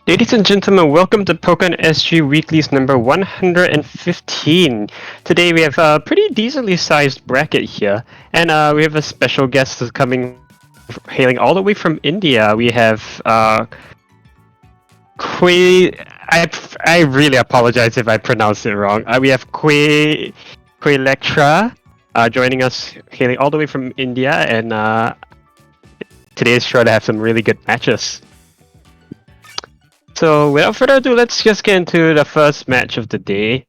Ladies and gentlemen, welcome to Pokken SG Weekly's number 115. Today we have a pretty decently sized bracket here, and we have a special guest coming, hailing all the way from India. We have I really apologize if I pronounced it wrong. We have Lectra joining us, hailing all the way from India, and today is sure to have some really good matches. So without further ado, let's just get into the first match of the day.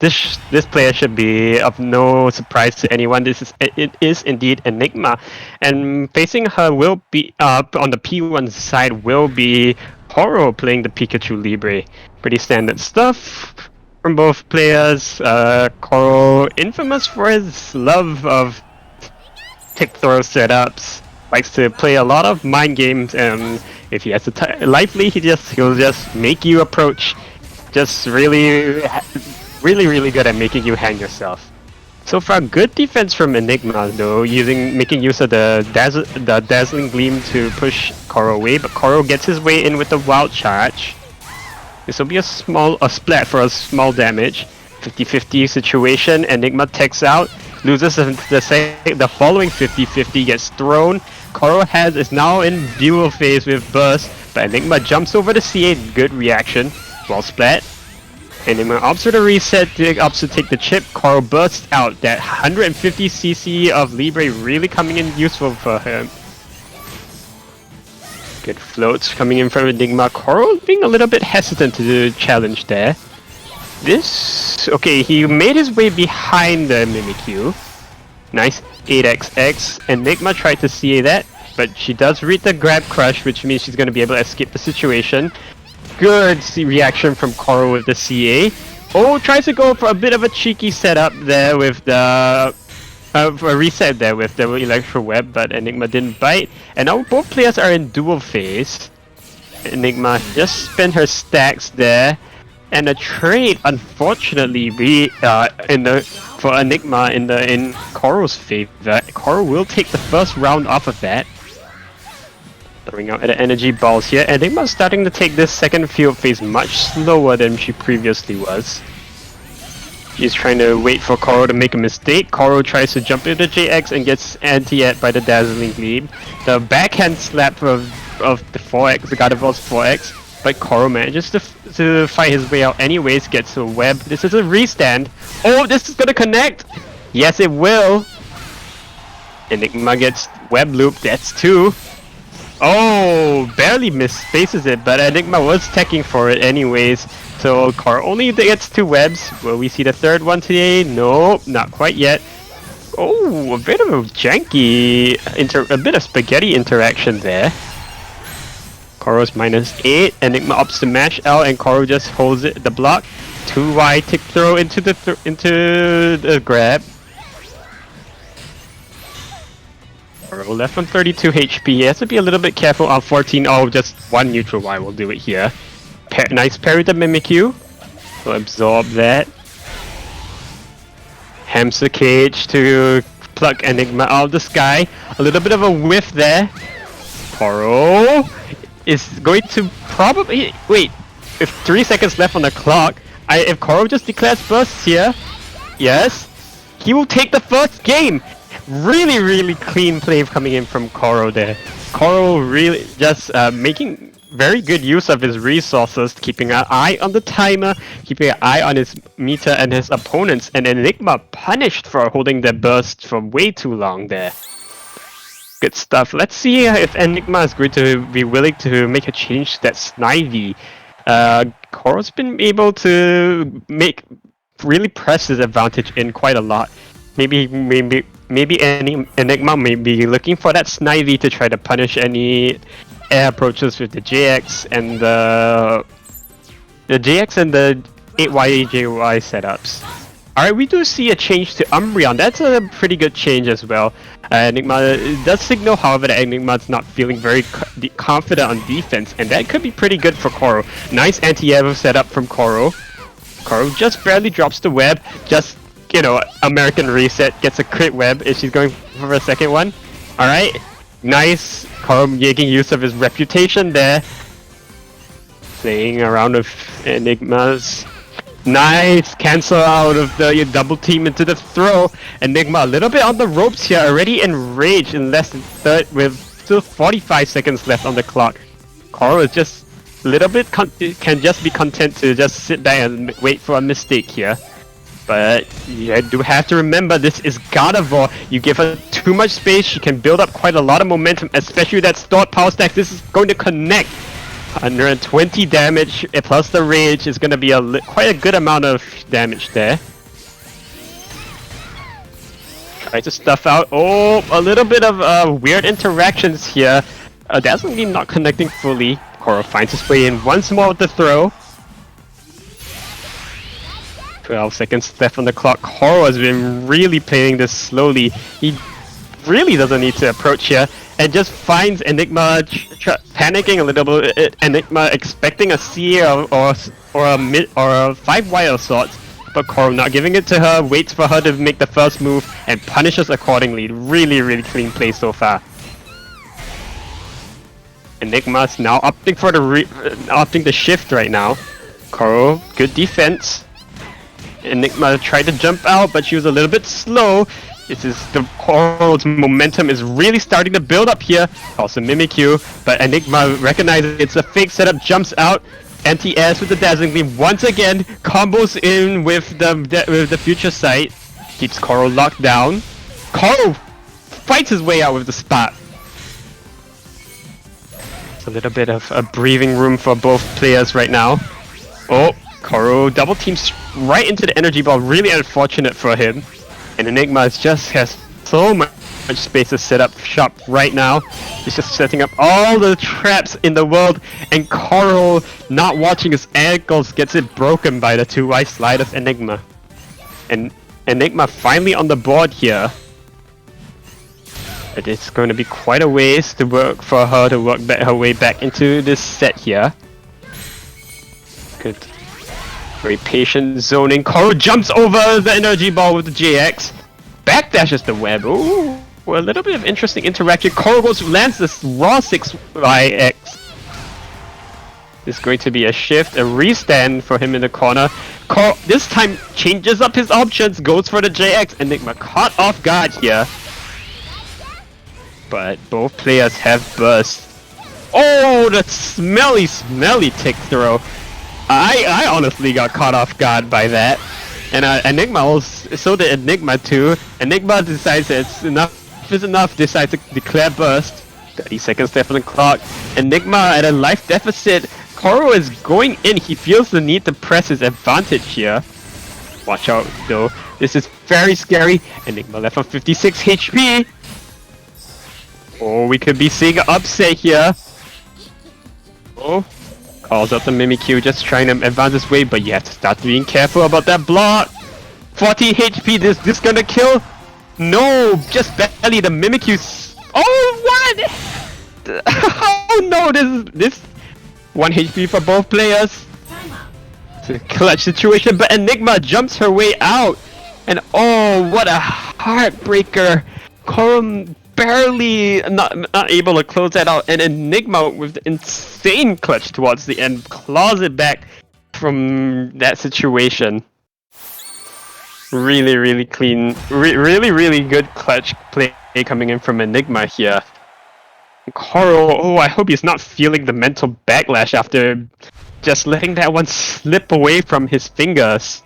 This player should be of no surprise to anyone. It is indeed Enigma, and facing her will be on the P1 side will be Coro playing the Pikachu Libre. Pretty standard stuff from both players. Coro, infamous for his love of tick throw setups. Likes to play a lot of mind games, and if he has a lively, he'll just make you approach. Just really good at making you hang yourself. So far, good defense from Enigma though, making use of the dazzling gleam to push Coro away, but Coro gets his way in with the wild charge. This will be a splat for a small damage. 50-50 situation. Enigma takes out, loses the following 50-50, gets thrown. Coro is now in dual phase with burst, but Enigma jumps over the CA. Good reaction. Well splat. Enigma opts for the reset, opts to take the chip. Coro bursts out. That 150cc of Libre really coming in useful for him. Good floats coming in from Enigma. Coro being a little bit hesitant to challenge there. Okay, he made his way behind the Mimikyu. Nice 8xx. Enigma tried to CA that, but she does read the grab crush, which means she's going to be able to escape the situation. Good reaction from Coro with the CA. Oh, tries to go for a bit of a cheeky setup there with the... a reset there with the Electro Web, but Enigma didn't bite. And now both players are in dual phase. Enigma just spent her stacks there. And a trade, unfortunately, for Enigma in Coro's favor. Coro will take the first round off of that. Throwing out the energy balls here. Enigma's starting to take this second field phase much slower than she previously was. She's trying to wait for Coro to make a mistake. Coro tries to jump into JX and gets anti-ed by the dazzling gleam. The backhand slap of the 4x, the Gardevoir's 4x. But Coro manages to fight his way out anyways, gets a web. This is a restand. Oh, this is gonna connect! Yes, it will! Enigma gets web loop, that's 2. Oh, barely misspaces it, but Enigma was teching for it anyways. So Coro only gets 2 webs. Will we see the third one today? Nope, not quite yet. Oh, a bit of a janky, a bit of spaghetti interaction there. Coro's -8, Enigma opts to mash L, and Coro just holds the block. 2Y tick throw into the grab. Coro left on 32 HP. He has to be a little bit careful on 14. Oh, just one neutral Y will do it here. Nice parry the Mimikyu. Will absorb that. Hamster cage to pluck Enigma out of the sky. A little bit of a whiff there. Coro is going to probably... Wait, if 3 seconds left on the clock, if Coro just declares bursts here, yes, he will take the first game! Really clean play coming in from Coro there. Coro really just making very good use of his resources, keeping an eye on the timer, keeping an eye on his meter and his opponents, and Enigma punished for holding their burst for way too long there. Good stuff. Let's see if Enigma is going to be willing to make a change to that Snivy. Coro's been able to really press his advantage in quite a lot. Maybe Enigma may be looking for that Snivy to try to punish any air approaches with the JX and the 8YAJY setups. Alright, we do see a change to Umbreon. That's a pretty good change as well. Enigma does signal, however, that Enigma's not feeling very confident on defense, and that could be pretty good for Coro. Nice anti-evo setup from Coro. Coro just barely drops the web, just, American reset, gets a crit web if she's going for a second one. Alright, Nice. Coro making use of his reputation there. Playing around with Enigmas. Nice. Cancel out of the double team into the throw. Enigma a little bit on the ropes here. Already enraged in less than third with still 45 seconds left on the clock. Coro is just a little bit can just be content to just sit back and wait for a mistake here. But you do have to remember, this is Gardevoir. You give her too much space, she can build up quite a lot of momentum, especially that stored power stack. This is going to connect. 120 damage plus the rage is going to be quite a good amount of damage there. Try to stuff out. Oh, a little bit of weird interactions here. Definitely not connecting fully. Coro finds his way in once more with the throw. 12 seconds left on the clock. Coro has been really playing this slowly. He really doesn't need to approach here, and just finds Enigma panicking a little bit. Enigma expecting a CA or a 5 wire of sorts, but Coro not giving it to her, waits for her to make the first move and punishes accordingly. Really clean play so far. Enigma's now opting for the shift right now. Coro, good defense. Enigma tried to jump out, but she was a little bit slow. The Coro's momentum is really starting to build up here. Also Mimikyu, but Enigma recognizes it's a fake setup, jumps out, anti-airs with the Dazzling Gleam once again, combos in with the future sight, keeps Coro locked down. Coro fights his way out with the spot. It's a little bit of a breathing room for both players right now. Oh, Coro double teams right into the energy ball, really unfortunate for him. And Enigma just has so much space to set up shop right now. He's just setting up all the traps in the world, and Coro, not watching his ankles, gets it broken by the 2Y slide of Enigma. And Enigma finally on the board here. But it's going to be quite a ways to work for her to work her way back into this set here. Good. Very patient zoning. Coro jumps over the energy ball with the JX. Backdashes the web. Ooh, a little bit of interesting interaction. Coro lands this raw 6YX. This is going to be a shift, a restand for him in the corner. Coro this time changes up his options, goes for the JX. Enigma caught off guard here. But both players have burst. Oh, the smelly tick throw. I honestly got caught off guard by that, and Enigma also, so did Enigma too. Enigma decides it's enough is enough, decides to declare burst. 30 seconds left on the clock. Enigma at a life deficit. Coro is going in. He feels the need to press his advantage here. Watch out though. This is very scary. Enigma left on 56 HP. Oh, we could be seeing an upset here. Oh. Calls out the Mimikyu, just trying to advance his way, but you have to start being careful about that block. 40 HP, this gonna kill? No, just barely. The Mimikyu. Oh, what? Oh no, this 1 HP for both players. It's a clutch situation, but Enigma jumps her way out, and oh, what a heartbreaker. Coro barely not able to close that out, and Enigma with the insane clutch towards the end claws it back from that situation. Really clean, really good clutch play coming in from Enigma here. Coro, oh, I hope he's not feeling the mental backlash after just letting that one slip away from his fingers.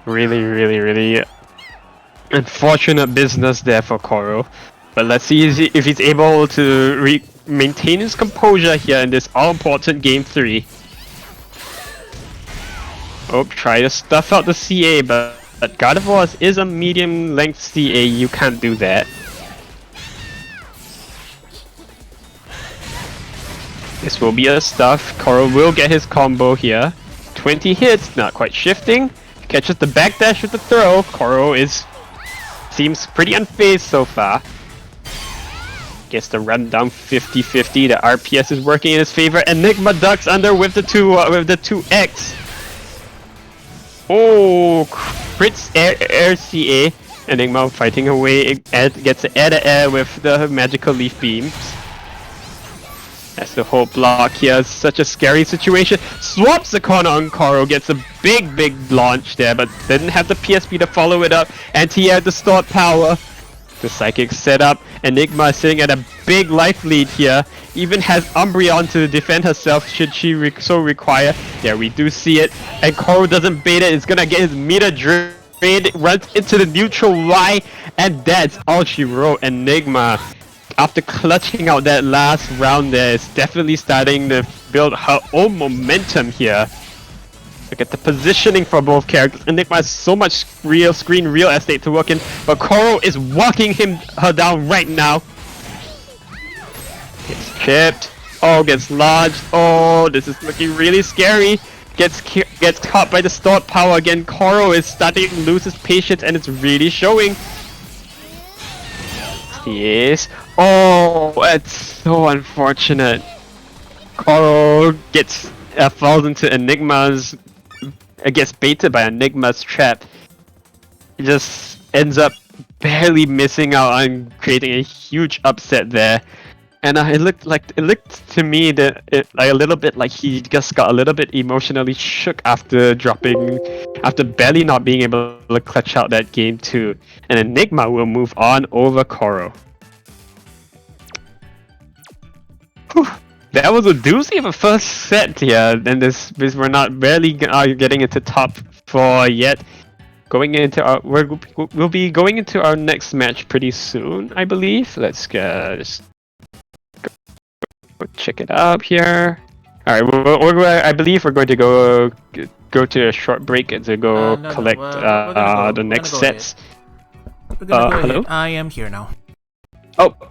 Really unfortunate business there for Coro. But let's see if he's able to maintain his composure here in this all-important Game 3. Oh, try to stuff out the CA, but Gardevoir is a medium-length CA, you can't do that. This will be a stuff. Coro will get his combo here. 20 hits, not quite shifting. Catches the backdash with the throw. Coro seems pretty unfazed so far. Gets the run down 50-50. The RPS is working in his favor. Enigma ducks under with the 2X. Oh, crits air CA. Enigma fighting away, gets air with the magical leaf beams. That's the whole block here. Such a scary situation. Swaps the corner on Coro, gets a big launch there, but didn't have the PSP to follow it up. Anti-air the stored power. The Psychic setup. Enigma sitting at a big life lead here. Even has Umbreon to defend herself should she so require. There we do see it. And Coro doesn't bait it. It's gonna get his meter drained. Runs into the neutral Y. And that's all she wrote. Enigma, after clutching out that last round there, is definitely starting to build her own momentum here. Look at the positioning for both characters. Enigma has so much screen real estate to work in, but Coro is walking her down right now. Gets chipped. Oh, gets lodged. Oh, this is looking really scary. Gets caught by the stored power again. Coro is starting to lose his patience, and it's really showing. Yes. Oh, it's so unfortunate. Coro falls into Enigma's. Gets baited by Enigma's trap. He just ends up barely missing out on creating a huge upset there. And it looked to me that a little bit like he just got a little bit emotionally shook after barely not being able to clutch out that game too. And Enigma will move on over Coro. Whew. That was a doozy of a first set here, and we're not barely getting into top 4 yet. We'll be going into our next match pretty soon, I believe. Let's just go check it out here. All right, I believe we're going to go to a short break and to go collect the next sets. We're gonna go hello? ahead. I am here now. Oh,